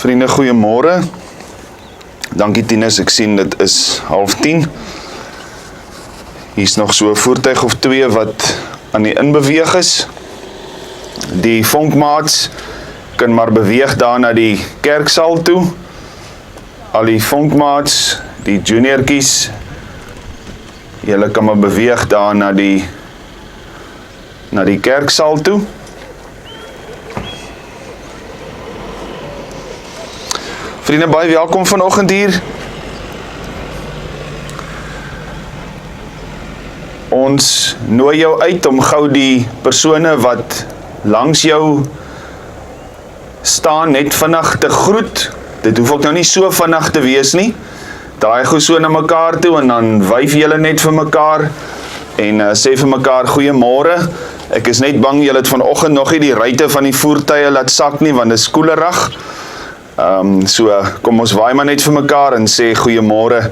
Vriende, goeiemôre. Dankie Tinus, ek sien dit is 9:30. Hier is nog so 'n voertuig of twee wat aan die inbeweeg is. Die vonkmaats kan maar beweeg daar na die kerksaal toe. Al die vonkmaats, die juniortjies, julle kan maar beweeg daar na die kerksaal toe. Vriende, baie welkom vanoggend hier. Ons nooi jou uit om gou die persone wat langs jou staan net vinnig te groet. Dit hoef ook nou nie so vinnig te wees nie. Draai gou so na mekaar toe en dan wyf julle net vir mekaar en sê vir mekaar goeiemôre. Ek is net bang julle het vanoggend nog nie die ruitte van die voertuie laat sak nie, want dit is koelerig. So kom ons waai maar net vir mekaar en sê goeiemôre.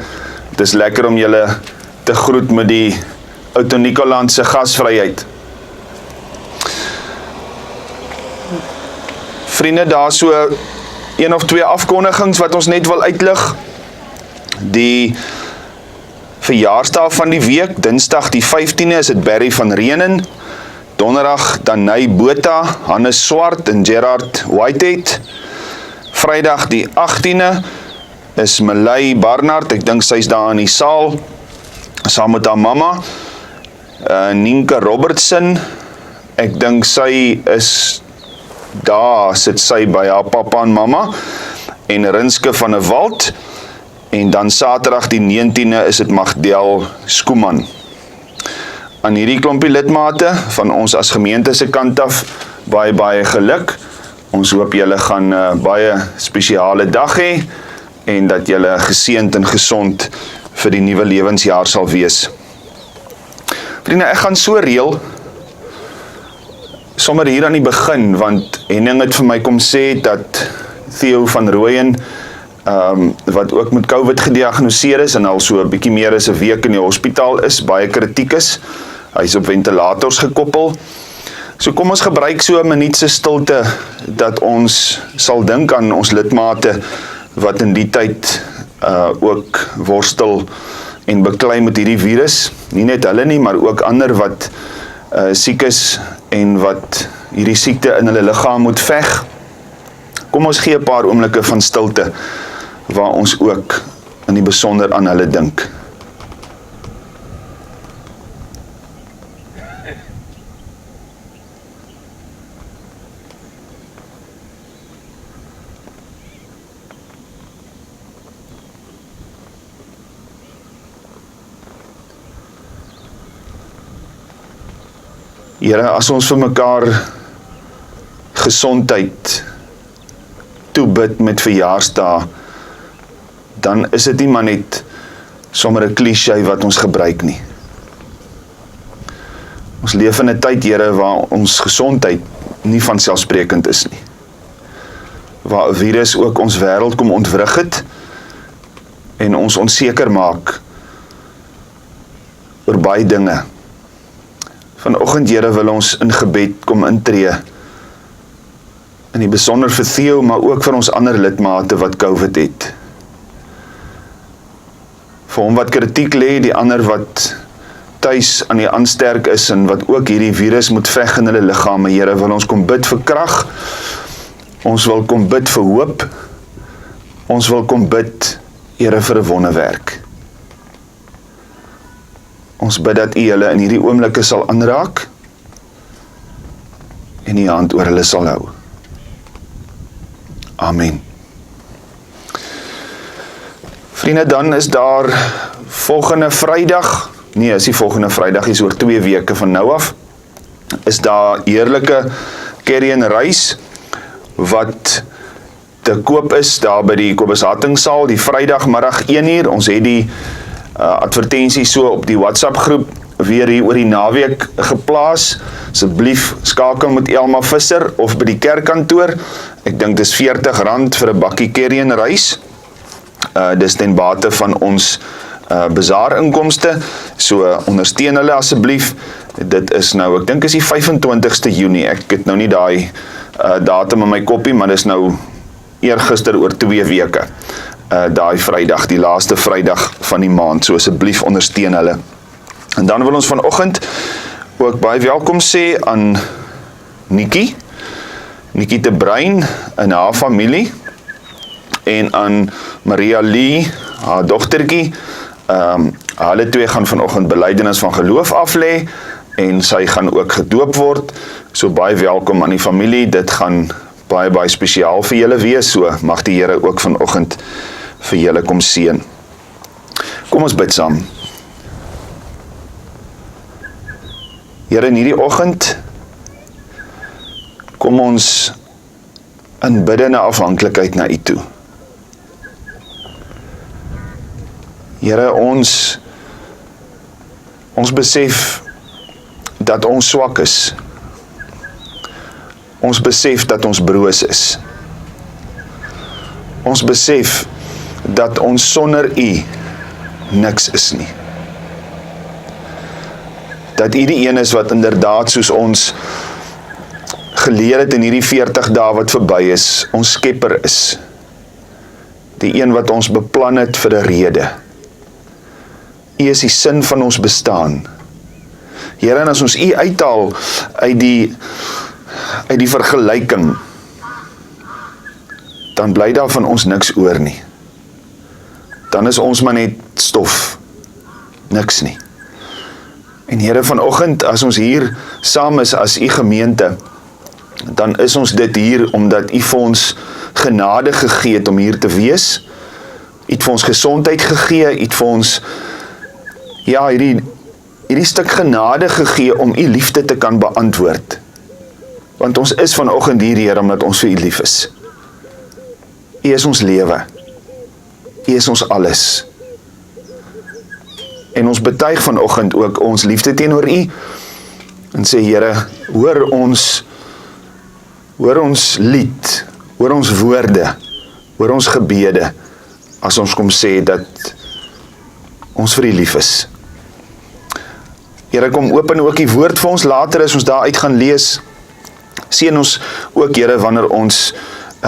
Dit is lekker om julle te groet met die Oud-Nikoland se gasvryheid. Vriende, daar so 1 of 2 afkondigings wat ons net wil uitlig. Die verjaarsdag van die week, Dinsdag die 15de is dit Barry van Reenen. Donderdag Danai Botha, Hannes Swart en Gerard Whitehead. Vrydag die 18de is Melay Barnard, ek dink sy is daar in die saal, saam met haar mamma. Nienke Robertson, ek dink sy is daar, sit sy by haar papa en mamma. En Rinske van 'n Walt. En dan Saterdag die 19de is dit Magdel Skooman. Aan hierdie klompie lidmate van ons as gemeente se kant af, baie geluk. Ons hoop julle gaan 'n baie spesiale dag hê en dat julle geseënd en gesond vir die nuwe lewensjaar sal wees. Vriende, ek gaan so reël, sommer hier aan die begin, want Henning het vir my kom sê dat Theo van Rooyen, wat ook met COVID gediagnoseer is en al so 'n bietjie meer as 'n week in die hospitaal is, baie kritiek is. Hy is op ventilators gekoppel. So kom ons gebruik so 'n minuut se stilte dat ons sal dink aan ons lidmate wat in die tyd ook worstel en beklei met hierdie virus. Nie net hulle nie, maar ook ander wat siek is en wat hierdie siekte in hulle liggaam moet veg. Kom ons gee 'n paar oomblikke van stilte waar ons ook in die besonder aan hulle dink. Here, as ons vir mekaar gesondheid toebid met verjaarsdae, dan is dit nie maar net sommer 'n cliché wat ons gebruik nie. Ons leef in 'n tyd, Here, waar ons gesondheid nie vanselfsprekend is nie. Waar 'n virus ook ons wêreld kom ontwrig het en ons onseker maak oor baie dinge. Vanoggend, Here, wil ons in gebed kom intree, in die besonder vir Theo, maar ook vir ons ander lidmate wat COVID het. Vir hom wat kritiek lê, die ander wat tuis aan die aansterk is en wat ook hierdie virus moet veg in hulle liggame. Here, wil ons kom bid vir krag, ons wil kom bid vir hoop, ons wil kom bid, Here, vir 'n wonderwerk. Ons bid dat U hulle in hierdie oomblikke sal aanraak en U hand oor hulle sal hou. Amen. Vriende, dan is daar volgende Vrydag, nee, is die volgende Vrydag, is oor 2 weke van nou af, is daar heerlike curry en rys wat te koop is daar by die Kobus Hattingsaal, die Vrydagmiddag 1uur. Ons het die advertensie so op die WhatsApp groep weer hier oor die naweek geplaas. Asseblief skakel met Elma Visser of by die kerkkantoor. Ek dink dis R40 vir 'n bakkie curry en rys. Dis ten bate van ons bazaar inkomste. So ondersteun hulle asseblief. Dit is nou, ek dink is die 25ste Junie. Ek het nou nie daai datum in my koppie, maar dis nou eergister oor 2 weke. Daai Vrydag, die laaste Vrydag van die maand, so asseblief ondersteun hulle. En dan wil ons vanoggend ook baie welkom sê aan Nikki de Bruin en haar familie, en aan Maria Lee, haar dogtertjie. Hulle twee gaan vanoggend belydenis van geloof aflê, en sy gaan ook gedoop word, so baie welkom aan die familie. Dit gaan baie spesiaal vir julle wees, so mag die Here ook vanoggend vir julle kom seën. Kom ons bid saam. Here, in hierdie oggend kom ons in biddende afhanklikheid na U toe. Here, ons besef dat ons swak is. Ons besef dat ons broos is. Ons besef dat ons sonder U niks is nie. Dat U die een is wat inderdaad soos ons geleer het in hierdie 40 dae wat verby is, ons skepper is. Die een wat ons beplan het vir 'n rede. U is die sin van ons bestaan. Here, en as ons U uithaal uit die vergelyking, dan bly daar van ons niks oor nie. Dan is ons maar net stof, niks nie. En Here, vanoggend, as ons hier saam is as U gemeente, dan is ons dit hier omdat U vir ons genade gegee het om hier te wees. U het vir ons gesondheid gegee, U het vir ons hierdie stuk genade gegee om U liefde te kan beantwoord. Want ons is vanoggend hier, Here, omdat ons vir U lief is. U is ons lewe. U is ons alles. En ons betuig vanoggend ook ons liefde teenoor U, en sê, Here, hoor ons lied, hoor ons woorde, hoor ons gebede, as ons kom sê dat ons vir U lief is. Here, kom open ook die woord vir ons later as ons daaruit gaan lees. Seën ons ook, Here, wanneer ons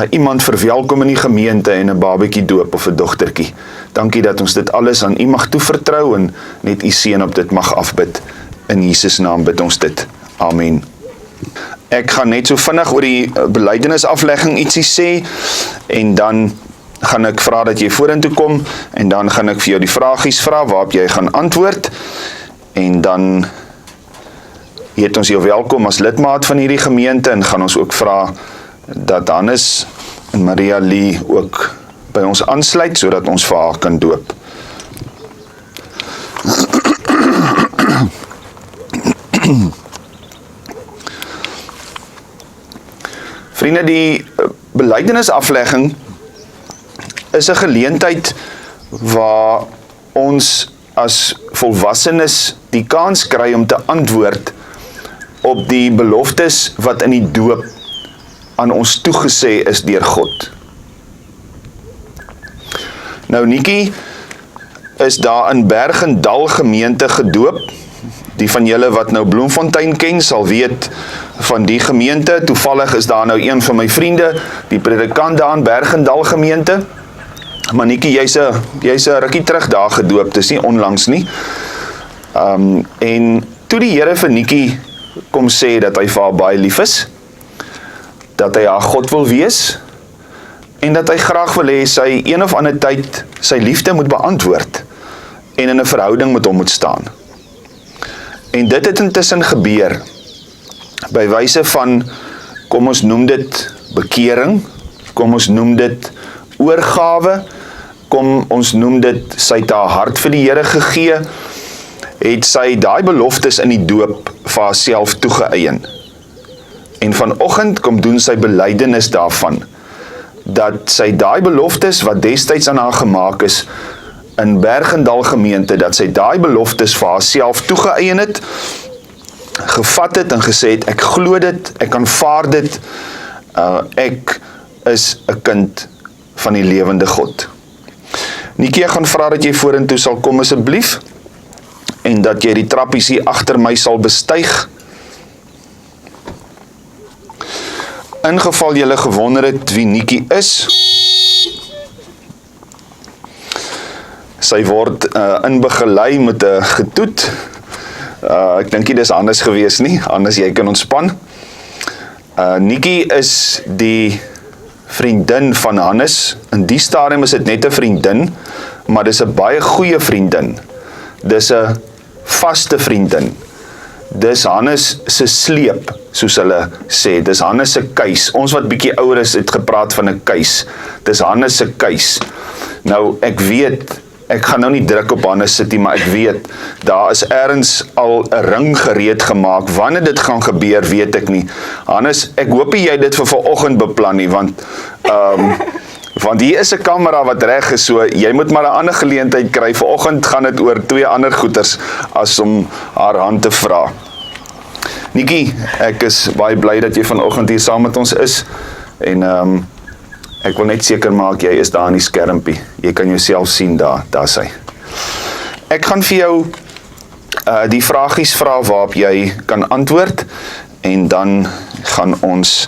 iemand verwelkom in die gemeente en 'n babatjie doop of 'n dogtertjie. Dankie dat ons dit alles aan U mag toevertrou en net U seën op dit mag afbid. In Jesus naam bid ons dit. Amen. Ek gaan net so vinnig oor die belydenisaflegging ietsie sê, en dan gaan ek vra dat jy vorentoe kom, en dan gaan ek vir jou die vragies vra waarop jy gaan antwoord, en dan heet ons jou welkom as lidmaat van hierdie gemeente, en gaan ons ook vra dat Hannes en Maria Lee ook by ons aansluit, sodat ons vir haar kan doop. Vriende, die belydenisaflegging is 'n geleentheid waar ons as volwassenes die kans kry om te antwoord op die beloftes wat in die doop aan ons toegesê is deur God. Nou, Nikki is daar in Bergendal gemeente gedoop. Die van julle wat nou Bloemfontein ken, sal weet van die gemeente. Toevallig is daar nou een van my vriende, die predikant daar in Bergendal gemeente. Maar Nikki, jy's 'n rukkie terug daar gedoop, dis nie onlangs nie. En toe die Here vir Nikki kom sê dat hy vir haar baie lief is, dat hy haar God wil wees, en dat hy graag wil hê sy een of ander tyd sy liefde moet beantwoord, en in 'n verhouding met hom moet staan. En dit het intussen gebeur, by wyse van, kom ons noem dit bekering, kom ons noem dit oorgawe, kom ons noem dit, sy het haar hart vir die Here gegee, het sy daai beloftes in die doop vir haarself toegeëien. En vanoggend kom doen sy belydenis daarvan, dat sy daai beloftes wat destyds aan haar gemaak is, in Bergendal gemeente, dat sy daai beloftes vir haarself toegeëien het, gevat het en gesê het, ek glo dit, ek aanvaar dit, ek is 'n kind van die lewende God. Nikki, ek gaan vra dat jy vorentoe sal kom asseblief, en dat jy die trappies hier agter my sal bestyg. In geval julle gewonder het wie Nikki is, sy word inbegelei met 'n getoet. Ek dink nie dis anders gewees nie, anders jy kan ontspan. Nikki is die vriendin van Hannes. In die stadium is dit net 'n vriendin, maar dis 'n baie goeie vriendin. Dis 'n vaste vriendin. Dis Hannes se sleep, soos hulle sê. Dis Hannes se kuis. Ons wat bietjie ouer is, het gepraat van 'n kuis. Dis Hannes se kuis. Nou, ek weet, ek gaan nou nie druk op Hannes sit nie, maar ek weet, daar is ergens al 'n ring gereed gemaak. Wanneer dit gaan gebeur, weet ek nie. Hannes, ek hoop nie jy dit vir vanoggend beplan nie, want hier is 'n kamera wat reg is, so jy moet maar 'n ander geleentheid kry. Vanoggend gaan dit oor 2 ander goeters as om haar hand te vra. Nikki, ek is baie bly dat jy vanoggend hier saam met ons is, en ek wil net seker maak, jy is daar in die skermpie. Jy kan jouself sien daar sy. Ek gaan vir jou die vragies vra waarop jy kan antwoord, en dan gaan ons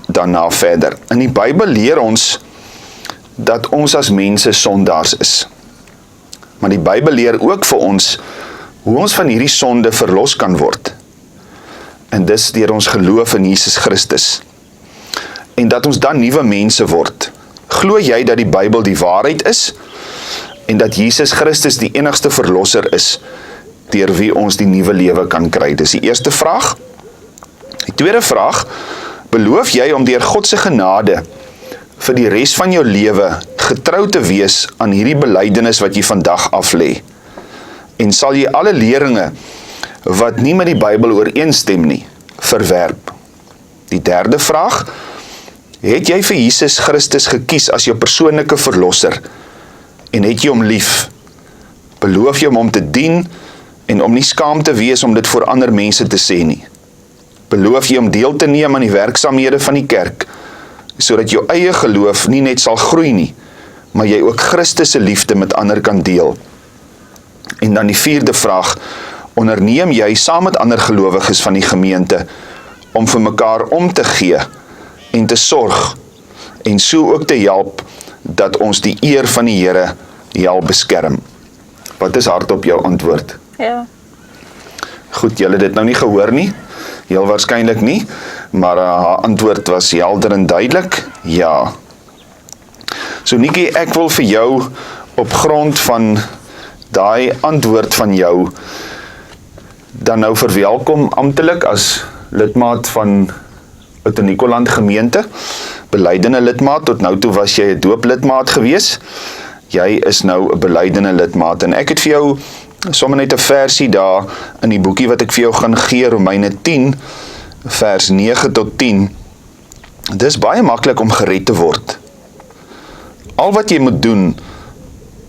daarna verder. In die Bybel leer ons dat ons as mense sondaars is. Maar die Bybel leer ook vir ons hoe ons van hierdie sonde verlos kan word. En dis deur ons geloof in Jesus Christus. En dat ons dan nuwe mense word. Glo jy dat die Bybel die waarheid is, en dat Jesus Christus die enigste verlosser is, deur wie ons die nuwe lewe kan kry? Dis die eerste vraag. Die tweede vraag, beloof jy om deur God se genade vir die res van jou lewe getrou te wees aan hierdie belydenis wat jy vandag aflê? En sal jy alle leringe wat nie met die Bybel ooreenstem nie, verwerp? Die derde vraag, het jy vir Jesus Christus gekies as jou persoonlike verlosser, en het jy hom lief? Beloof jy om te dien, en om nie skaam te wees om dit voor ander mense te sê nie? Beloof jy om deel te neem aan die werksaamhede van die kerk, sodat jou eie geloof nie net sal groei nie, maar jy ook Christus se liefde met ander kan deel? En dan die vierde vraag, onderneem jy saam met ander gelowiges van die gemeente, om vir mekaar om te gee, en te sorg, en so ook te help, dat ons die eer van die Here help beskerm? Wat is hardop jou antwoord? Ja. Goed, julle het dit nou nie gehoor nie, heel waarskynlik nie, maar haar antwoord was helder en duidelik, ja. So Nikki, ek wil vir jou op grond van daai antwoord van jou dan nou verwelkom amptelik as lidmaat van Oud-Nikoland gemeente, belydende lidmaat. Tot nou toe was jy 'n dooplidmaat gewees. Jy is nou 'n belydende lidmaat, en ek het vir jou sommer net 'n versie daar in die boekie wat ek vir jou gaan gee, Romeine 10 vers 9 tot 10. Dis baie maklik om gered te word. Al wat jy moet doen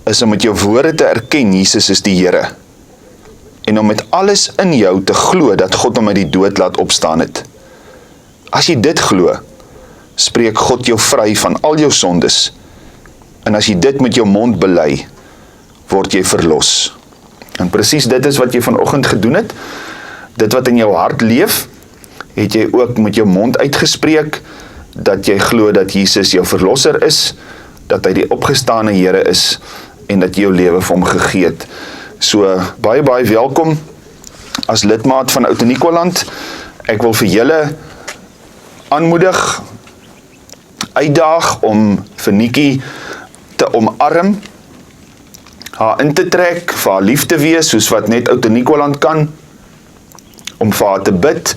is om met jou woorde te erken Jesus is die Here, en om met alles in jou te glo dat God hom uit die dood laat opstaan het. As jy dit glo, spreek God jou vry van al jou sondes, en as jy dit met jou mond bely, word jy verlos. En presies dit is wat jy vanoggend gedoen het. Dit wat in jou hart leef, het jy ook met jou mond uitgespreek, dat jy glo dat Jesus jou verlosser is, dat hy die opgestane Here is, en dat jy jou lewe vir hom gegee het. So, baie welkom as lidmaat van Oud-Nikoland. Ek wil vir julle aanmoedig, uitdaag om vir Nikki te omarm, haar in te trek, vir haar lief te wees, soos wat net Oud-Nikoland kan, om vir haar te bid,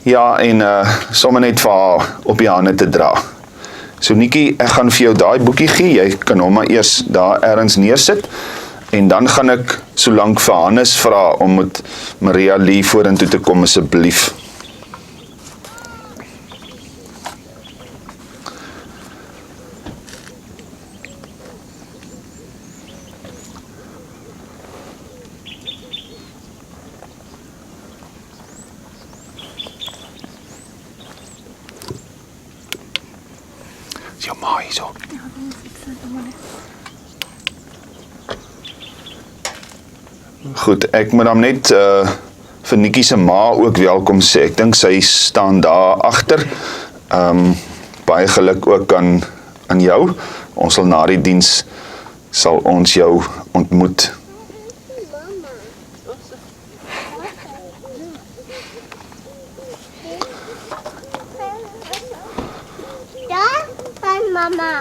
ja, en sommer net vir haar op die hande te dra. So Nikki, ek gaan vir jou daai boekie gee, jy kan hom maar eers daar ergens neersit, en dan gaan ek solank vir Hannes vra om met Maria Lee vorentoe te kom asseblief. Is jou ma hier so? Goed, ek moet dan net vir Nikkie se ma ook welkom sê. Ek dink sy staan daar agter. Baie geluk ook aan jou. Ons sal na die diens sal ons jou ontmoet. Daar van mama.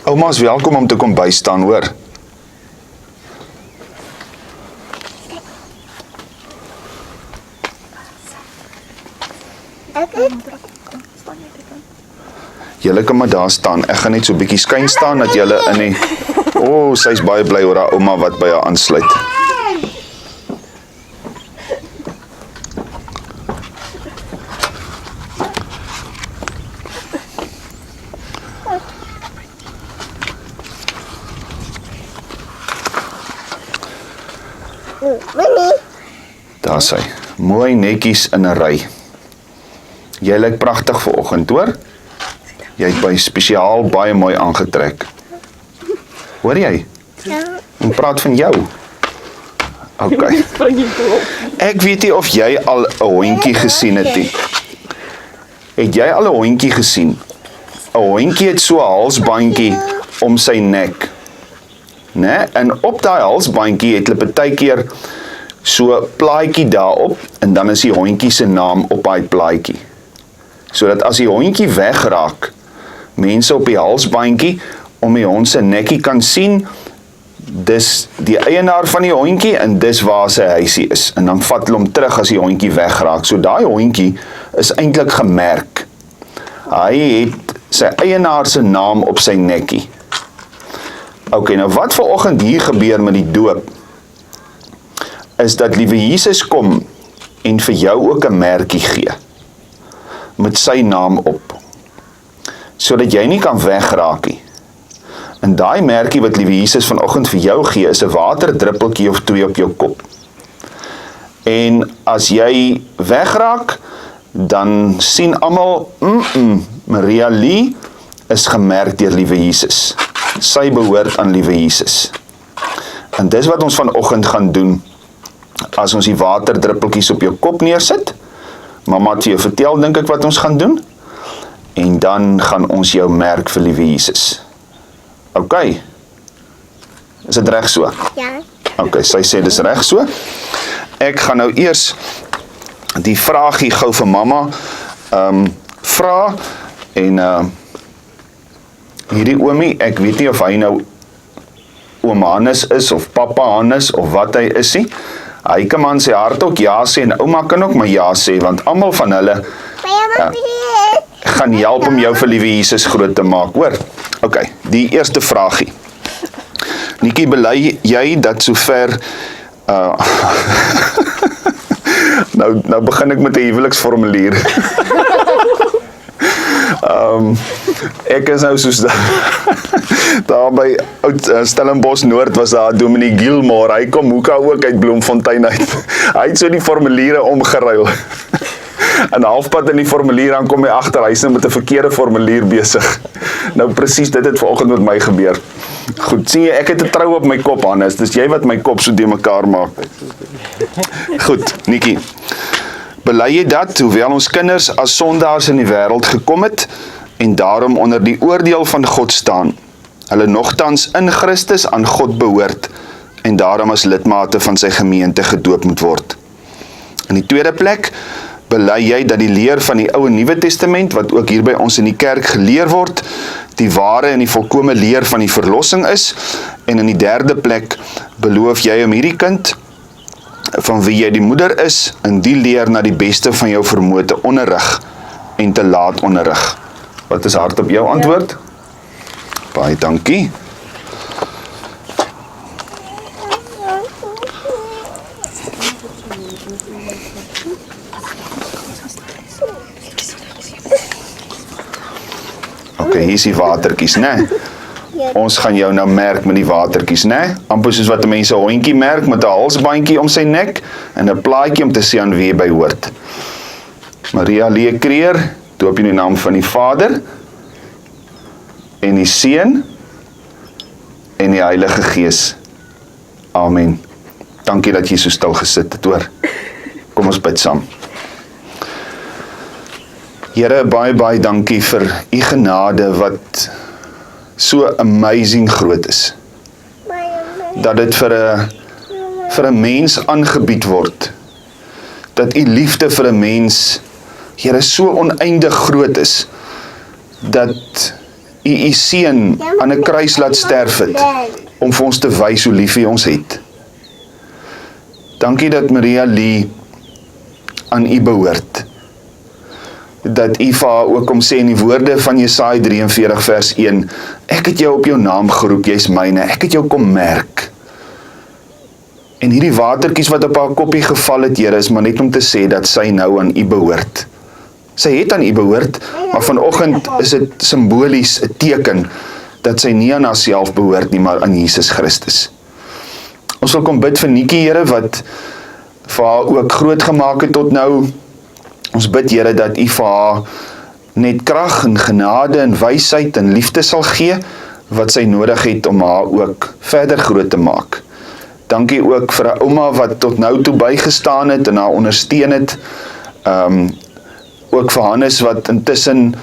Ouma is welkom om te kom bystaan, hoor. Julle kan maar daar staan. Ek gaan net so 'n bietjie skyn staan dat julle in die... Sy's baie bly oor haar ouma wat by haar aansluit. Daar sy. Mooi netjies in 'n ry. Jy lyk pragtig vanoggend, hoor? Jy het baie spesiaal baie mooi aangetrek. Hoor jy? Ja. Ek praat van jou. OK. Ek weet nie of jy al 'n hondjie gesien het nie. Het jy al 'n hondjie gesien? 'n Hondjie het so 'n halsbandjie om sy nek. Né? En op daai halsbandjie het hulle partykeer so 'n plaatjie daarop en dan is die hondjie se naam op daai plaatjie. Sodat as die hondjie wegraak, mense op die halsbandjie om die hond se nekkie kan sien, dis die eienaar van die hondjie en dis waar sy huisie is. En dan vat hulle hom terug as die hondjie wegraak. So daai hondjie is eintlik gemerk. Hy het sy eienaar se naam op sy nekkie. OK, nou wat vanoggend hier gebeur met die doop, is dat liewe Jesus kom en vir jou ook 'n merkie gee, met sy naam op, sodat jy nie kan wegraak nie. En daai merkie wat liewe Jesus vanoggend vir jou gee, is 'n waterdruppeltjie of 2 op jou kop. En as jy wegraak, dan sien almal, Maria Lee is gemerk deur liewe Jesus. Sy behoort aan liewe Jesus. En dis wat ons vanoggend gaan doen, as ons die waterdruppeltjies op jou kop neersit. Mamma het vir jou vertel, dink ek, wat ons gaan doen. En dan gaan ons jou merk vir liewe Jesus. OK. Is dit reg so? Ja. OK, sy sê dis reg so. Ek gaan nou eers die vraagie gou vir mamma vra en hierdie oomie, ek weet nie of hy nou oom Hannes is of papa Hannes of wat hy is nie. Hy kan maar in sy hart ook ja sê en ouma kan ook maar ja sê, want almal van hulle gaan help om jou vir liewe Jesus groot te maak, hoor. OK, die eerste vraagie. Nikkie, bely jy dat sover nou begin ek met 'n huweliksformulier. Ek is nou soos daar by Stellenbosch Noord was daar Dominee Gilmore, hy kom hoeka ook uit Bloemfontein uit. Hy het so die formuliere omgeruil. En halfpad in die formulier dan kom hy agter, hy is nou met 'n verkeerde formulier besig. Nou presies dit het vanoggend met my gebeur. Goed, sien jy, ek het 'n trou op my kop, Hannes, dis jy wat my kop so de mekaar maak. Goed, Nikkie. Bely jy dat, hoewel ons kinders as sondaars in die wêreld gekom het, en daarom onder die oordeel van God staan, hulle nogtans in Christus aan God behoort, en daarom as lidmate van sy gemeente gedoop moet word. In die tweede plek, bely jy dat die leer van die Ou en Nuwe Testament, wat ook hier by ons in die kerk geleer word, die ware en die volkome leer van die verlossing is, en in die derde plek, beloof jy om hierdie kind, van wie jy die moeder is, in die leer na die beste van jou vermoë te onderrig, en te laat onderrig. Wat is hard op jou antwoord? Ja. Baie dankie. OK, hier is die watertjies, né? Ons gaan jou nou merk met die watertjies, né? Amper soos wat mense 'n hondjie merk met 'n halsbandjie om sy nek en 'n plaatjie om te sê aan wie hy behoort. Maria Lee Kreer, doop in die naam van die Vader, en die Seun, en die Heilige Gees. Amen. Dankie dat jy so stil gesit het, hoor. Kom ons bid saam. Here, baie, baie dankie vir u genade wat so amazing groot is. Dat dit vir 'n mens aangebied word. Dat u liefde vir 'n mens, Here, so oneindig groot is, dat u seun aan 'n kruis laat sterf het, om vir ons te wys hoe lief u ons het. Dankie dat Maria Lee aan u behoort. Dat u vir haar ook kom sê in die woorde van Jesaja 43 vers 1, ek het jou op jou naam geroep, jy is myne, ek het jou kom merk. En hierdie watertjies wat op haar koppie geval het, Here, is maar net om te sê dat sy nou aan u behoort. Sy het aan u behoort, maar vanoggend is dit simbolies 'n teken dat sy nie aan haarself behoort nie, maar aan Jesus Christus. Ons wil kom bid vir Nikkie, Here, wat vir haar ook groot gemaak het tot nou. Ons bid, Here, dat u vir haar net krag en genade en wysheid en liefde sal gee, wat sy nodig het om haar ook verder groot te maak. Dankie ook vir 'n ouma wat tot nou toe bygestaan het en haar ondersteun het. Ook vir Hannes wat intussen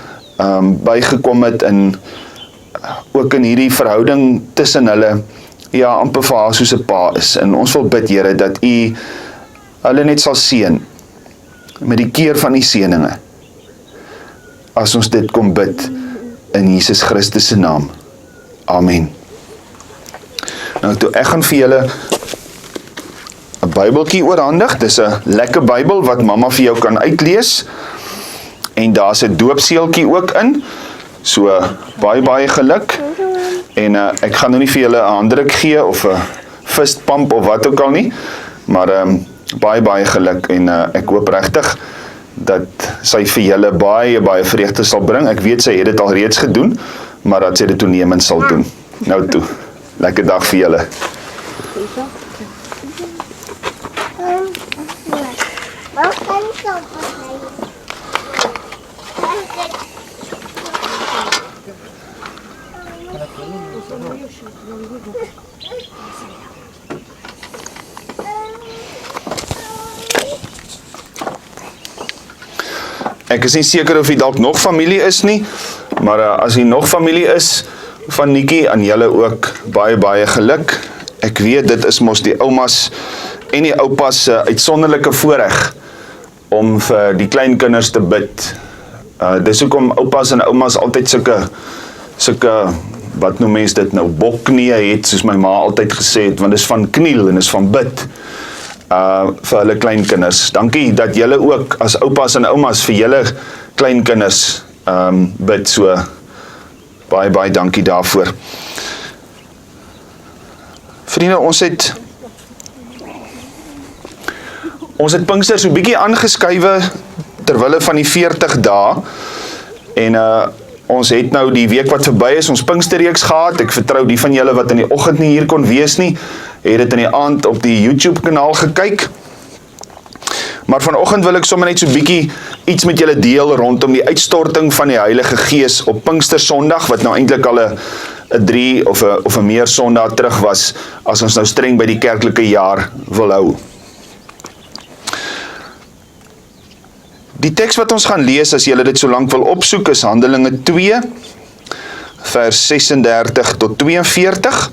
bygekom het en ook in hierdie verhouding tussen hulle, ja, amper vir haar soos 'n pa is. En ons wil bid, Here, dat u hulle net sal seën met die keer van die seëninge, as ons dit kom bid in Jesus Christus se naam. Amen. Nou toe, ek gaan vir julle 'n Bybeltjie oorhandig. Dis 'n lekker Bybel wat mamma vir jou kan uitlees. En daar's 'n doopseeltjie ook in. So baie, baie geluk. En ek gaan nou nie vir julle 'n handdruk gee of 'n fistpump of wat ook al nie, maar baie, baie geluk en ek hoop regtig dat sy vir julle baie, baie vreugde sal bring. Ek weet sy het dit al reeds gedoen, maar dat sy dit toenemend sal doen. Nou toe, lekker dag vir julle. Ek is nie seker of jy dalk nog familie is nie, maar as jy nog familie is van Nikkie, aan julle ook baie, baie geluk. Ek weet, dit is mos die oumas en die oupas se uitsonderlike voorreg om vir die kleinkinders te bid. Dis hoekom oupas en oumas altyd sulke, wat noem mens dit nou, bokknieë het, soos my ma altyd gesê het, want dis van kniel en dis van bid. Vir hulle kleinkinders. Dankie dat julle ook as oupas en oumas vir julle kleinkinders bid, so baie, baie dankie daarvoor. Vriende, ons het Pinkster so bietjie aangeskuiwe terwille van die 40 dae en ons het nou die week wat verby is, ons Pinksterreeks gehad. Ek vertrou die van julle wat in die oggend nie hier kon wees nie, het dit in die aand op die YouTube kanaal gekyk. Maar vanoggend wil ek sommer net so bietjie iets met julle deel rondom die uitstorting van die Heilige Gees op Pinkster Sondag, wat nou eintlik al 'n 3 of 'n meer Sondag terug was, as ons nou streng by die kerklike jaar wil hou. Die teks wat ons gaan lees, as julle dit so lank wil opsoek, is Handelinge 2, vers 36 tot 42.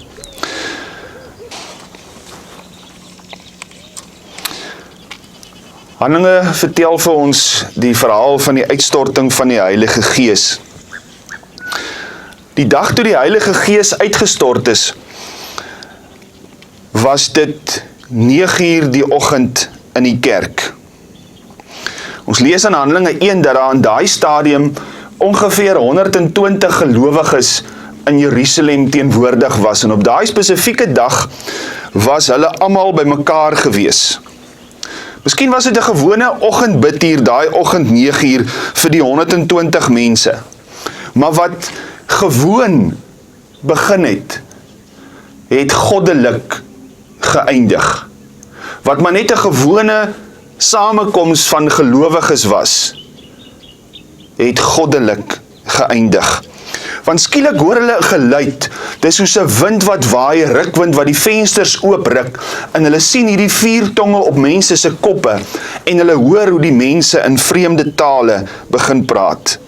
Handelinge vertel vir ons die verhaal van die uitstorting van die Heilige Gees. Die dag toe die Heilige Gees uitgestort is, was dit 9:00 die oggend in die kerk. Ons lees in Handelinge 1 dat daar in daai stadium ongeveer 120 gelowiges in Jerusalem teenwoordig was, en op daai spesifieke dag was hulle almal bymekaar gewees. Miskien was dit 'n gewone oggendbid hier, daai oggend 9:00 vir die 120 mense. Maar wat gewoon begin het goddelik geëindig. Wat maar net 'n gewone samekoms van gelowiges was, het goddelik geëindig. Want skielik hoor hulle 'n geluid, dis soos 'n wind wat waai, rukwind wat die vensters oopruk, en hulle sien hierdie vuurtonge op mense se koppe, en hulle hoor hoe die mense in vreemde tale begin praat.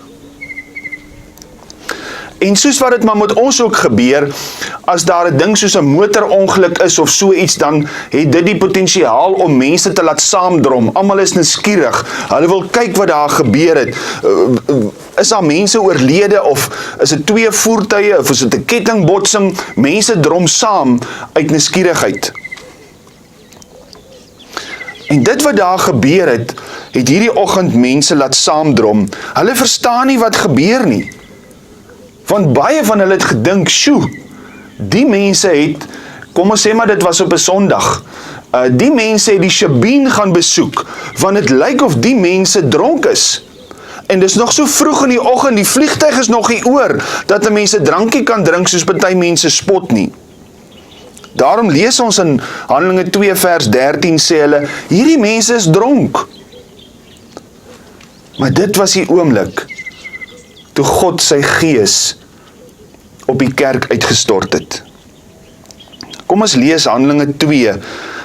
En soos wat dit maar met ons ook gebeur, as daar 'n ding soos 'n motorongeluk is of so iets, dan het dit die potensiaal om mense te laat saamdrom. Almal is nuuskierig. Hulle wil kyk wat daar gebeur het. Is daar mense oorlede, of is dit 2 voertuie, of is dit 'n kettingbotsing? Mense drom saam uit nuuskierigheid. En dit wat daar gebeur het hierdie oggend mense laat saamdrom. Hulle verstaan nie wat gebeur nie. Want baie van hulle het gedink, sjoe, die mense het, kom ons sê maar dit was op 'n Sondag, die mense het die Shebeen gaan besoek, want het lyk of die mense dronk is. En dis nog so vroeg in die oggend, die vliegtuig is nog nie oor, dat 'n mens 'n drankie kan drink soos party mense spot nie. Daarom lees ons in Handelinge 2 vers 13 sê hulle, hierdie mense is dronk. Maar dit was die oomblik toe God sy gees op die kerk uitgestort het. Kom ons lees Handelinge 2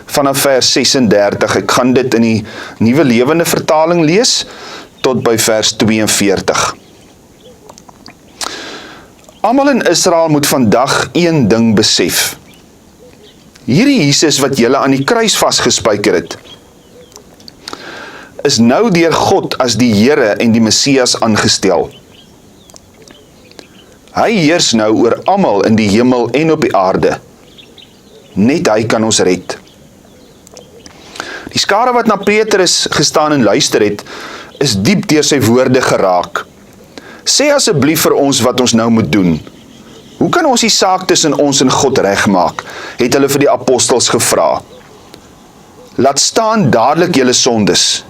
vanaf vers 36. Ek gaan dit in die Nuwe Lewende Vertaling lees tot by vers 42. Almal in Israel moet vandag een ding besef. Hierdie Jesus wat julle aan die kruis vasgespijker het, is nou deur God as die Here en die Messias aangestel. Hy heers nou oor almal in die hemel en op die aarde. Net hy kan ons red. Die skare wat na Petrus gestaan en luister het, is diep deur sy woorde geraak. Sê asseblief vir ons wat ons nou moet doen. Hoe kan ons die saak tussen ons en God regmaak? Het hulle vir die apostels gevra. Laat staan dadelik julle sondes.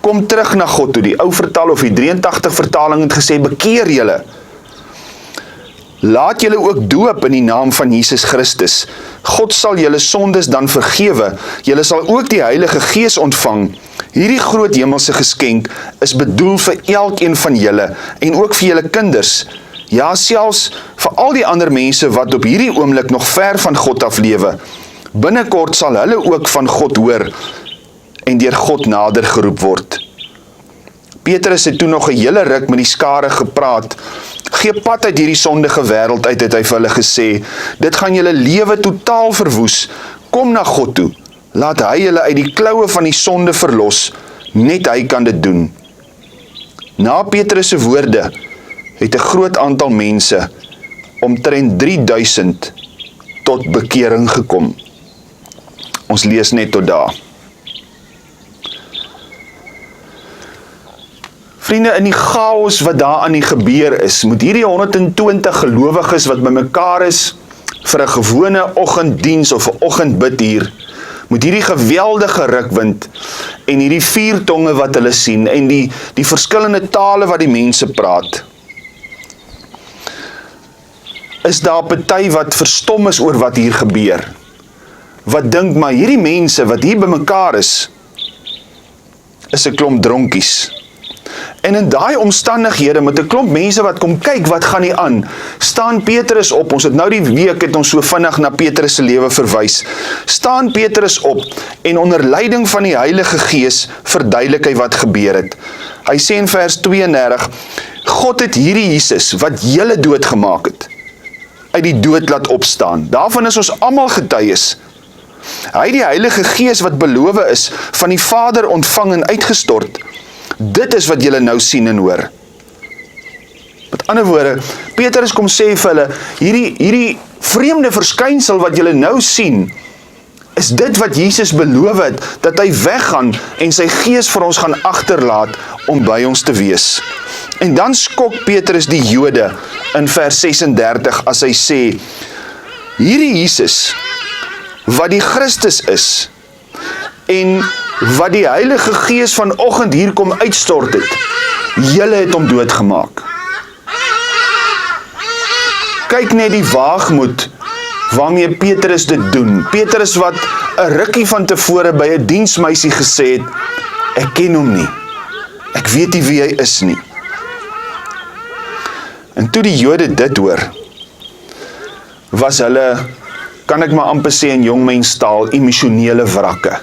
Kom terug na God toe. Die ou vertaling of die 83 vertaling het gesê, bekeer julle. Laat julle ook doop in die naam van Jesus Christus. God sal julle sondes dan vergewe. Julle sal ook die Heilige Gees ontvang. Hierdie groot hemelse geskenk is bedoel vir elkeen van julle en ook vir julle kinders. Ja, selfs vir al die ander mense wat op hierdie oomblik nog ver van God af lewe. Binnekort sal hulle ook van God hoor en deur God nader geroep word. Petrus het toe nog 'n hele ruk met die skare gepraat. Gee pad uit hierdie sondige wêreld uit, het hy vir hulle gesê. Dit gaan julle lewe totaal verwoes. Kom na God toe. Laat hy julle uit die kloue van die sonde verlos. Net hy kan dit doen. Na Petrus se woorde het 'n groot aantal mense, omtrent 3000, tot bekering gekom. Ons lees net tot daar. Vriende, in die chaos wat daar aan die gebeur is, moet hierdie 120 gelowiges wat bymekaar is vir 'n gewone oggenddiens of 'n oggendbid hier, moet hierdie geweldige rukwind en hierdie vuurtonge wat hulle sien en die verskillende tale wat die mense praat, is daar party wat verstom is oor wat hier gebeur. Wat dink, maar hierdie mense wat hier bymekaar is 'n klomp dronkies. En in daai omstandighede met 'n klomp mense wat kom kyk wat gaan hier aan, staan Petrus op. Ons het nou die week het ons so vinnig na Petrus se lewe verwys. Staan Petrus op en onder leiding van die Heilige Gees verduidelik hy wat gebeur het. Hy sê in vers 32, God het hierdie Jesus wat julle doodgemaak het, uit die dood laat opstaan. Daarvan is ons almal getuies. Hy die Heilige Gees wat beloof is van die Vader ontvang en uitgestort. Dit is wat julle nou sien en hoor. Met ander woorde, Petrus kom sê vir hulle, hierdie vreemde verskynsel wat julle nou sien, is dit wat Jesus beloof het, dat hy weggaan en sy Gees vir ons gaan agterlaat om by ons te wees. En dan skok Petrus die Jode in vers 36 as hy sê, hierdie Jesus, wat die Christus is, en wat die Heilige Gees vanoggend hier kom uitstort het, julle het hom doodgemaak. Kyk net die waagmoed waarmee Petrus dit doen. Petrus wat 'n rukkie van tevore by 'n diensmeisie gesê het, ek ken hom nie, ek weet nie wie hy is nie. En toe die Jode dit hoor, was hulle, kan ek maar amper sê in jongmenstaal, emosionele wrakke.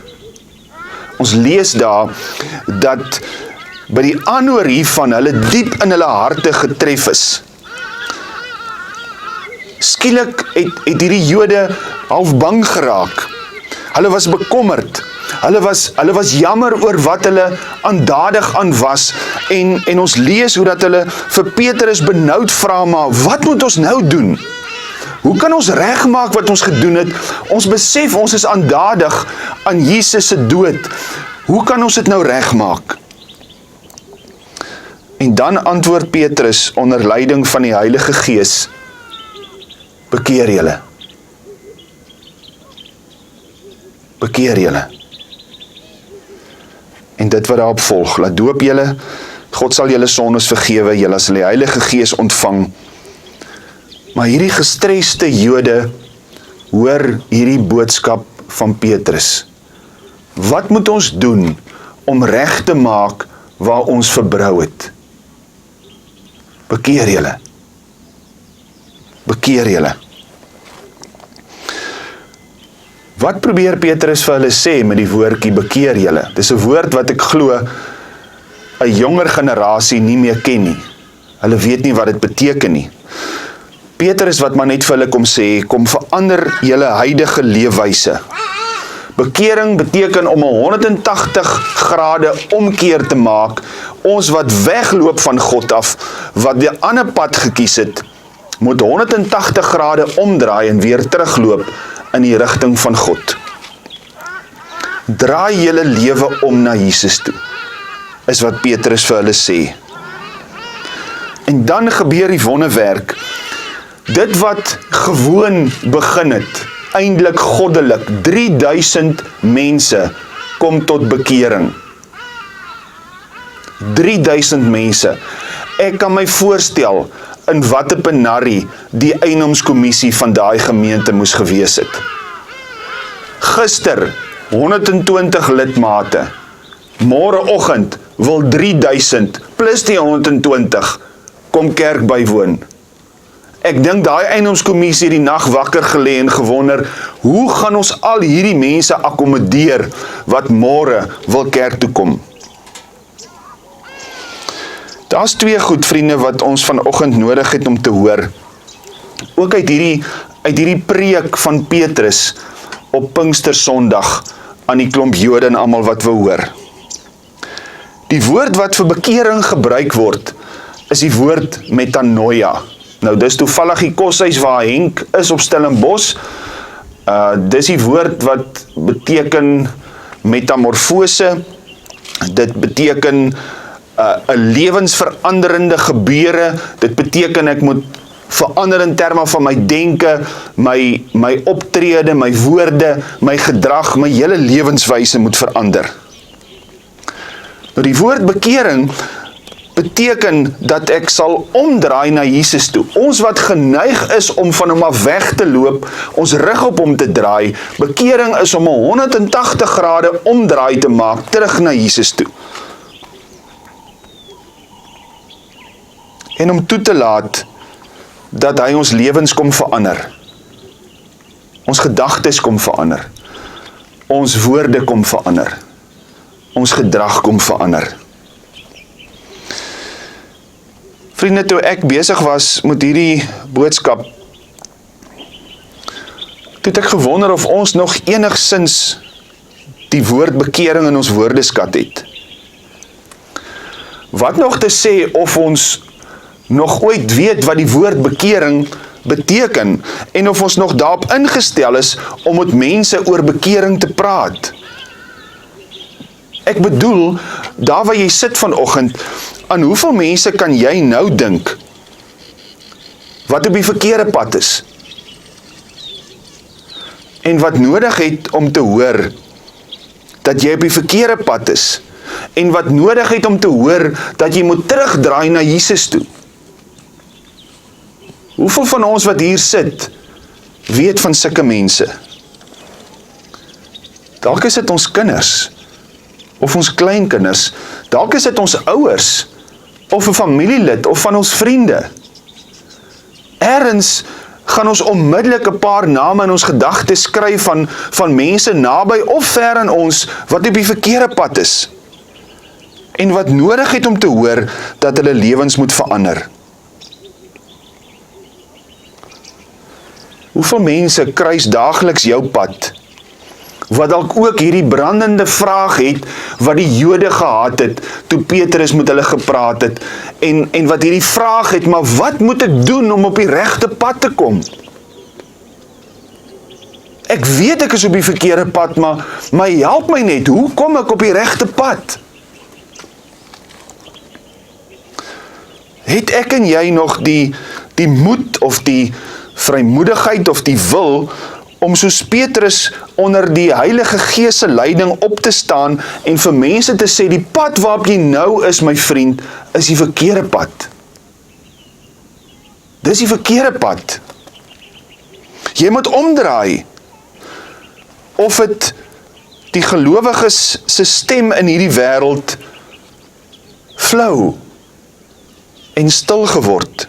Ons lees daar, dat by die aanhoor hiervan, hulle diep in hulle harte getref is. Skielik het hierdie Jode half bang geraak. Hulle was bekommerd. Hulle was jammer oor wat hulle aandadig aan was. En ons lees hoe dat hulle vir Petrus benoud vra, maar wat moet ons nou doen? Hoe kan ons regmaak wat ons gedoen het? Ons besef ons is aandadig aan Jesus se dood. Hoe kan ons dit nou regmaak? En dan antwoord Petrus onder leiding van die Heilige Gees, bekeer julle. Bekeer julle. En dit wat daarop volg, laat doop julle, God sal julle sondes vergewe, julle sal die Heilige Gees ontvang. Maar hierdie gestresste Jode hoor hierdie boodskap van Petrus. Wat moet ons doen om reg te maak waar ons verbrou het? Bekeer julle. Bekeer julle. Wat probeer Petrus vir hulle sê met die woordjie bekeer julle? Dis 'n woord wat ek glo 'n jonger generasie nie meer ken nie. Hulle weet nie wat dit beteken nie. Petrus wat maar net vir hulle kom sê, kom verander julle huidige leefwyse. Bekering beteken om 'n 180 grade omkeer te maak. Ons wat wegloop van God af, wat die ander pad gekies het, moet 180 grade omdraai en weer terugloop in die rigting van God. Draai julle lewe om na Jesus toe, is wat Petrus vir hulle sê. En dan gebeur die wonderwerk. Dit wat gewoon begin het, eindelik goddelik, 3000 mense kom tot bekering. 3000 mense. Ek kan my voorstel in watter penarie die eienoomskommissie van daai gemeente moes gewees het. Gister 120 lidmate. Môreoggend wil 3000 plus die 120 kom kerk bywoon. Ek dink daai eienoomskommissie die nag wakker gelê en gewonder, hoe gaan ons al hierdie mense akkommodeer wat môre wil kerk toe kom? Daar's twee goed, vriende, wat ons vanoggend nodig het om te hoor. Ook uit hierdie preek van Petrus op Pinkstersondag aan die klomp Jode en almal wat wil hoor. Die woord wat vir bekering gebruik word, is die woord metanoia. Nou, dis toevallig die koshuis waar Henk is op Stellenbosch. Dis die woord wat beteken metamorfose. Dit beteken 'n lewensveranderende gebeure. Dit beteken ek moet verander in terme van my denke, my optrede, my woorde, my gedrag, my hele lewenswyse moet verander. Nou die woord bekering beteken dat ek sal omdraai na Jesus toe. Ons wat geneig is om van hom af weg te loop, ons rug op hom te draai. Bekering is om 'n 180 grade omdraai te maak, terug na Jesus toe. En om toe te laat dat hy ons lewens kom verander. Ons gedagtes kom verander. Ons woorde kom verander. Ons gedrag kom verander. Vriende, toe ek besig was met hierdie boodskap, toe het ek gewonder of ons nog enigsins die woord bekering in ons woordeskat het. Wat nog te sê of ons nog ooit weet wat die woord bekering beteken en of ons nog daarop ingestel is om met mense oor bekering te praat. Ek bedoel, daar waar jy sit vanoggend, aan hoeveel mense kan jy nou dink wat op die verkeerde pad is en wat nodig het om te hoor dat jy op die verkeerde pad is en wat nodig het om te hoor dat jy moet terugdraai na Jesus toe. Hoeveel van ons wat hier sit, weet van sulke mense? Dalk is dit ons kinders, of ons kleinkinders, dalk is dit ons ouers, of 'n familielid, of van ons vriende. Ergens gaan ons onmiddellik 'n paar name in ons gedagtes skryf van mense naby of ver aan ons, wat op die verkeerde pad is, en wat nodig het om te hoor, dat hulle lewens moet verander. Hoeveel mense kruis daagliks jou pad, wat dalk ook hierdie brandende vraag het, wat die Jode gehad het, toe Petrus met hulle gepraat het, en wat hierdie vraag het, maar wat moet ek doen om op die regte pad te kom? Ek weet ek is op die verkeerde pad, maar help my net, hoe kom ek op die regte pad? Het ek en jy nog die moed, of die vrymoedigheid, of die wil, om soos Petrus onder die Heilige Gees se leiding op te staan, en vir mense te sê, die pad waarop jy nou is, my vriend, is die verkeerde pad. Dis die verkeerde pad. Jy moet omdraai. Of het die gelowiges se stem in hierdie wêreld flou en stil geword.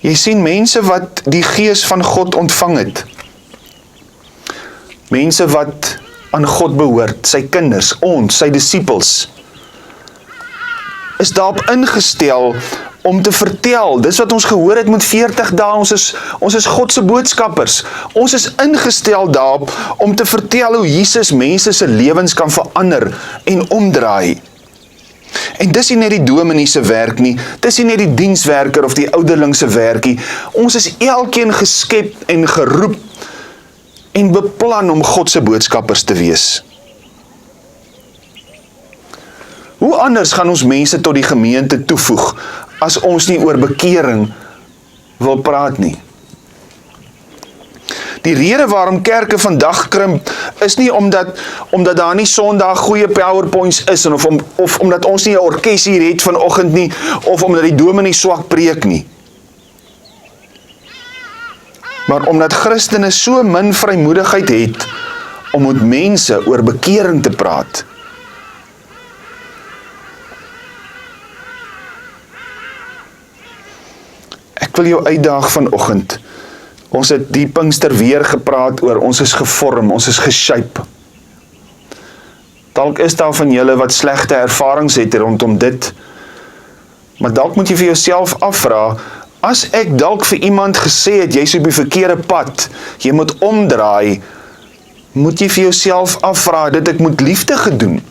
Jy sien mense wat die Gees van God ontvang het. Mense wat aan God behoort, sy kinders, ons, sy disippels, is daarop ingestel om te vertel. Dis wat ons gehoor het met 40 dae, ons is God se boodskappers. Ons is ingestel daarop om te vertel hoe Jesus mense se lewens kan verander en omdraai. En dis nie net die dominee se werk nie, dis nie net die dienswerker of die ouderling se werk nie. Ons is elkeen geskep en geroep en beplan om God se boodskappers te wees. Hoe anders gaan ons mense tot die gemeente toevoeg, as ons nie oor bekering wil praat nie? Die rede waarom kerke vandag krimp, is nie omdat daar nie Sondag goeie PowerPoints is, of omdat ons nie 'n orkes hier het vanoggend nie, of omdat die dominee swak preek nie. Maar omdat Christene so min vrymoedigheid het, om met mense oor bekering te praat. Ek wil jou uitdaag vanoggend. Ons het die Pinkster weer gepraat oor, ons is gevorm, ons is geshape. Dalk is daar van julle wat slegte ervarings het rondom dit, maar dalk moet jy vir jouself afvra, as ek dalk vir iemand gesê het, jy is op die verkeerde pad, jy moet omdraai, moet jy vir jouself afvra, dit ek moet liefde gedoen.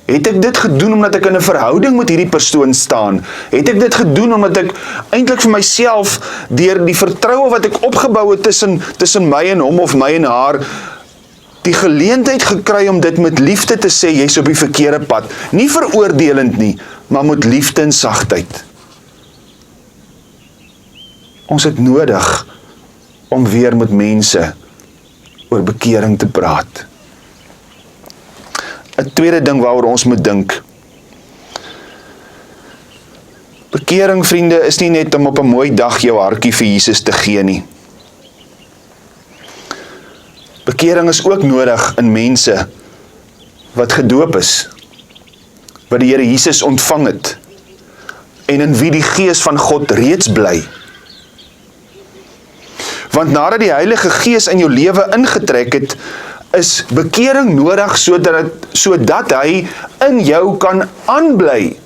Het ek dit gedoen omdat ek in 'n verhouding met hierdie persoon staan? Het ek dit gedoen omdat ek eintlik vir myself, deur die vertroue wat ek opgebou het tussen my en hom, of my en haar, die geleentheid gekry om dit met liefde te sê, jy's op die verkeerde pad. Nie veroordelend nie, maar met liefde en sagtheid. Ons het nodig om weer met mense oor bekering te praat. 'n tweede ding waaroor ons moet dink. Bekering, vriende, is nie net om op 'n mooi dag jou hartjie vir Jesus te gee nie. Bekering is ook nodig in mense wat gedoop is, wat die Here Jesus ontvang het, en in wie die Gees van God reeds bly. Want nadat die Heilige Gees in jou lewe ingetrek het, is bekering nodig sodat hy in jou kan aanbly.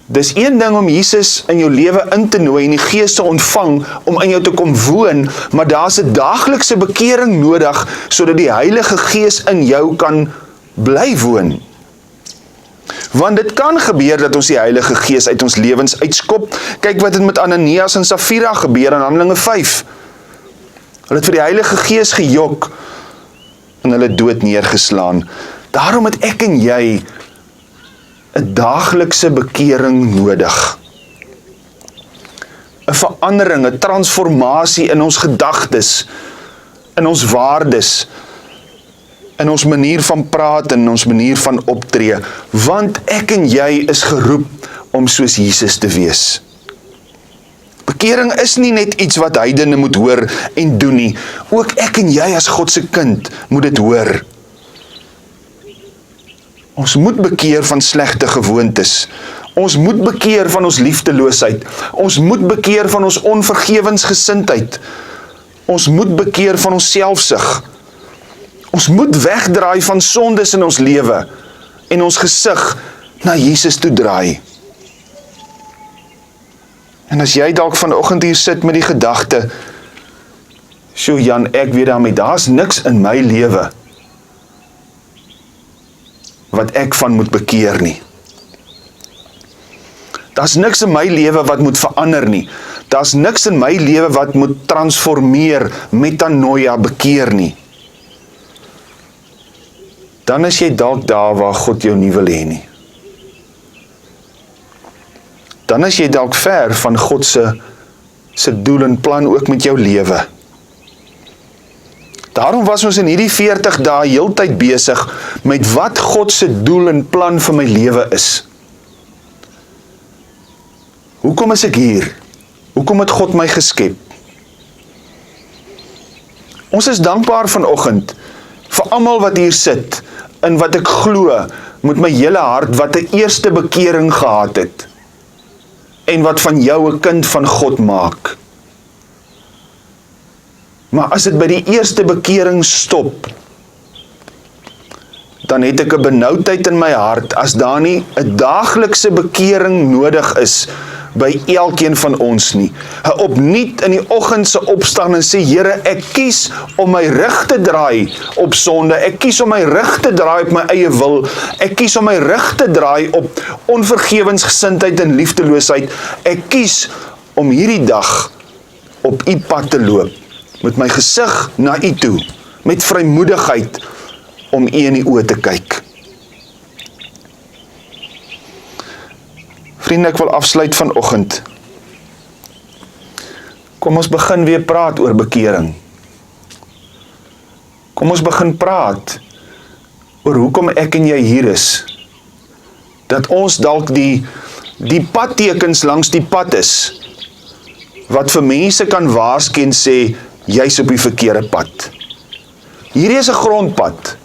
Dis een ding om Jesus in jou lewe in te nooi en die Gees te ontvang om in jou te kom woon, maar daar's 'n daaglikse bekering nodig sodat die Heilige Gees in jou kan bly woon. Want dit kan gebeur dat ons die Heilige Gees uit ons lewens uitskop. Kyk wat het met Ananias en Safira gebeur in Handelinge 5. Hulle het vir die Heilige Gees gejok en hulle dood neergeslaan. Daarom het ek en jy 'n daaglikse bekering nodig. 'n Verandering, 'n transformasie in ons gedagtes, in ons waardes, in ons manier van praat en ons manier van optree, want ek en jy is geroep om soos Jesus te wees. Bekering is nie net iets wat heidene moet hoor en doen nie, ook ek en jy as God se kind moet dit hoor. Ons moet bekeer van slegte gewoontes, ons moet bekeer van ons liefdeloosheid, ons moet bekeer van ons onvergewensgesindheid, ons moet bekeer van ons selfsug, ons moet wegdraai van sondes in ons lewe en ons gesig na Jesus toe draai. En as jy dalk vanoggend hier sit met die gedagte, "Sjoe Jan, ek weet daarmee, daar's niks in my lewe wat ek van moet bekeer nie. Daar's niks in my lewe wat moet verander nie. Daar's niks in my lewe wat moet transformeer, metanoia, bekeer nie." Dan is jy dalk daar waar God jou nie wil hê nie. Dan is jy dalk ver van God se doel en plan ook met jou lewe. Daarom was ons in hierdie 40 dae heeltyd besig met wat God se doel en plan vir my lewe is. Hoekom is ek hier? Hoekom het God my geskep? Ons is dankbaar vanoggend vir almal wat hier sit en wat ek glo met my hele hart wat 'n eerste bekering gehad het en wat van jou 'n kind van God maak. Maar as dit by die eerste bekering stop, dan het ek 'n benoudheid in my hart as daar nie 'n daaglikse bekering nodig is by elkeen van ons nie. Opnuut in die oggend se opstaan en sê, Here, ek kies om my rug te draai op sonde, ek kies om my rug te draai op my eie wil, ek kies om my rug te draai op onvergewensgesindheid en liefdeloosheid, ek kies om hierdie dag op u pad te loop, met my gesig na u toe, met vrymoedigheid om u in die oë te kyk. Vriende, ek wil afsluit vanoggend. Kom ons begin weer praat oor bekering. Kom ons begin praat oor hoekom ek en jy hier is. Dat ons dalk die padtekens langs die pad is, wat vir mense kan waarsku en sê, jy's op die verkeerde pad. Hierdie is 'n grondpad.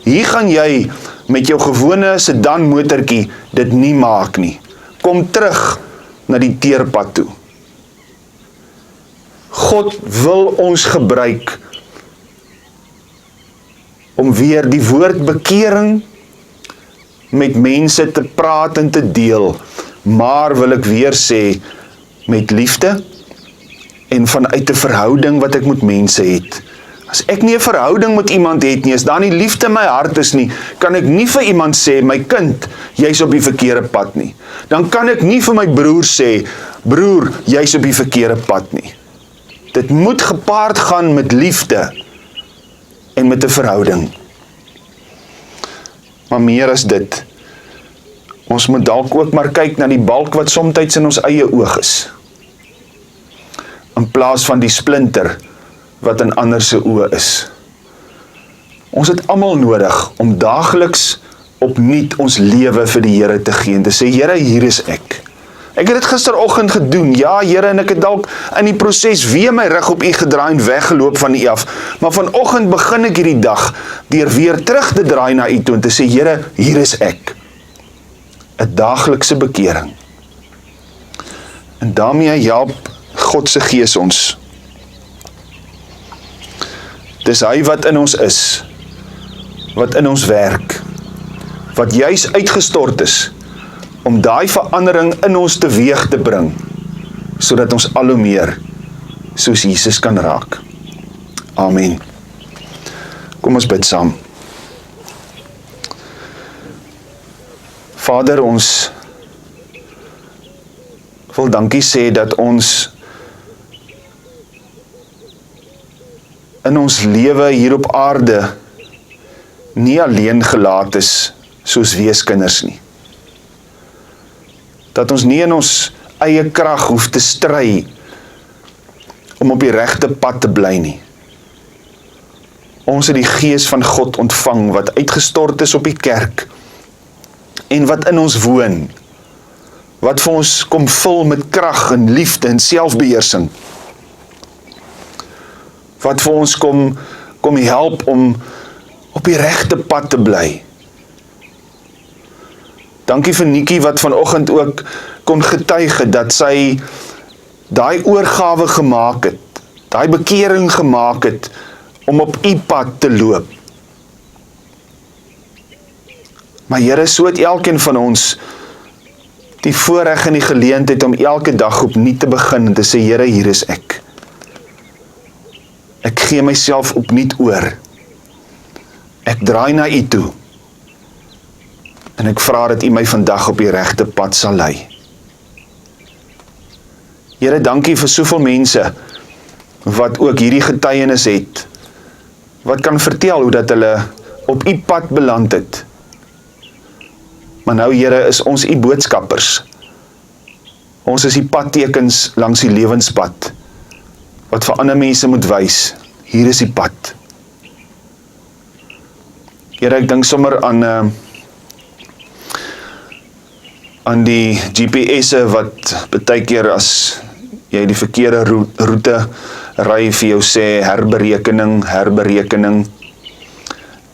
Hier gaan jy met jou gewone sedan motortjie dit nie maak nie. Kom terug na die teerpad toe. God wil ons gebruik om weer die woord bekering met mense te praat en te deel, maar wil ek weer sê, met liefde en vanuit 'n verhouding wat ek met mense het. As ek nie 'n verhouding met iemand het nie, as daar nie liefde in my hart is nie, kan ek nie vir iemand sê, my kind, jy's op die verkeerde pad nie. Dan kan ek nie vir my broer sê, broer, jy's op die verkeerde pad nie. Dit moet gepaard gaan met liefde en met 'n verhouding. Maar meer as dit, ons moet dalk ook maar kyk na die balk wat soms in ons eie oog is, in plaas van die splinter wat in ander se oë is. Ons het almal nodig om daagliks opnuut ons lewe vir die Here te gee en te sê, Here, hier is ek. Ek het dit gisteroggend gedoen, ja Here, en ek het dalk in die proses weer my rug op u gedraai en weggeloop van u af, maar vanoggend begin ek hierdie dag deur weer terug te draai na u toe en te sê, Here, hier is ek. 'n daaglikse bekering. En daarmee help God se Gees ons. Dis hy wat in ons is, wat in ons werk, wat juis uitgestort is, om daai verandering in ons teweeg te bring, sodat ons al hoe meer soos Jesus kan raak. Amen. Kom ons bid saam. Vader, ons wil dankie sê dat ons in ons lewe hier op aarde nie alleen gelaat is soos weeskinders nie. Dat ons nie in ons eie krag hoef te stry om op die regte pad te bly nie. Ons het die Gees van God ontvang, wat uitgestort is op die kerk, en wat in ons woon, wat vir ons kom vul met krag en liefde en selfbeheersing, wat vir ons kom help om op die regte pad te bly. Dankie vir Nikkie wat vanoggend ook kon getuig het, dat sy daai oorgawe gemaak het, daai bekering gemaak het, om op u pad te loop. Maar Here, so het elkeen van ons die voorreg en die geleentheid om elke dag opnuut te begin en te sê, Here, hier is ek. Ek gee myself opnuut oor. Ek draai na u toe. En ek vra dat u my vandag op die regte pad sal lei. Here, dankie vir soveel mense wat ook hierdie getuienis het, wat kan vertel hoe dat hulle op u pad beland het. Maar nou, Here, is ons u boodskappers. Ons is die padtekens langs die lewenspad, wat vir ander mense moet wys, hier is die pad. Here, ek dink sommer aan die GPS'e wat baie keer as jy die verkeerde roete ry vir jou sê herberekening,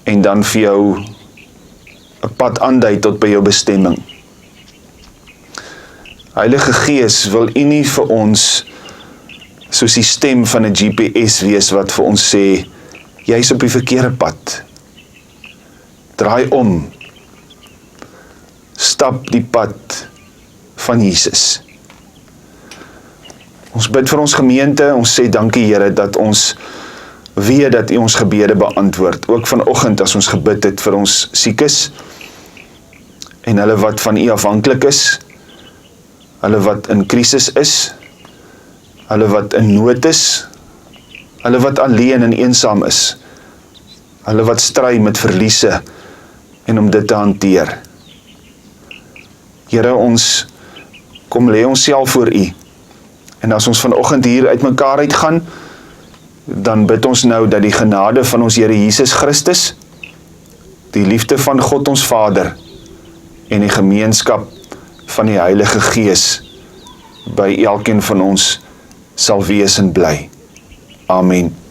en dan vir jou 'n pad aandui tot by jou bestemming. Heilige Gees, wil u nie vir ons soos die stem van 'n GPS wees wat vir ons sê, jy is op die verkeerde pad. Draai om. Stap die pad van Jesus. Ons bid vir ons gemeente, ons sê dankie Here dat ons weet dat u ons gebede beantwoord. Ook vanoggend as ons gebid het vir ons siekes en hulle wat van u afhanklik is, hulle wat in krisis is, hulle wat in nood is, hulle wat alleen en eensaam is, hulle wat stry met verliese en om dit te hanteer. Here, ons kom lê ons self voor u. En as ons vanoggend hier uit mekaar uitgaan, dan bid ons nou dat die genade van ons Here Jesus Christus, die liefde van God ons Vader en die gemeenskap van die Heilige Gees by elkeen van ons sal wees en bly. Amen.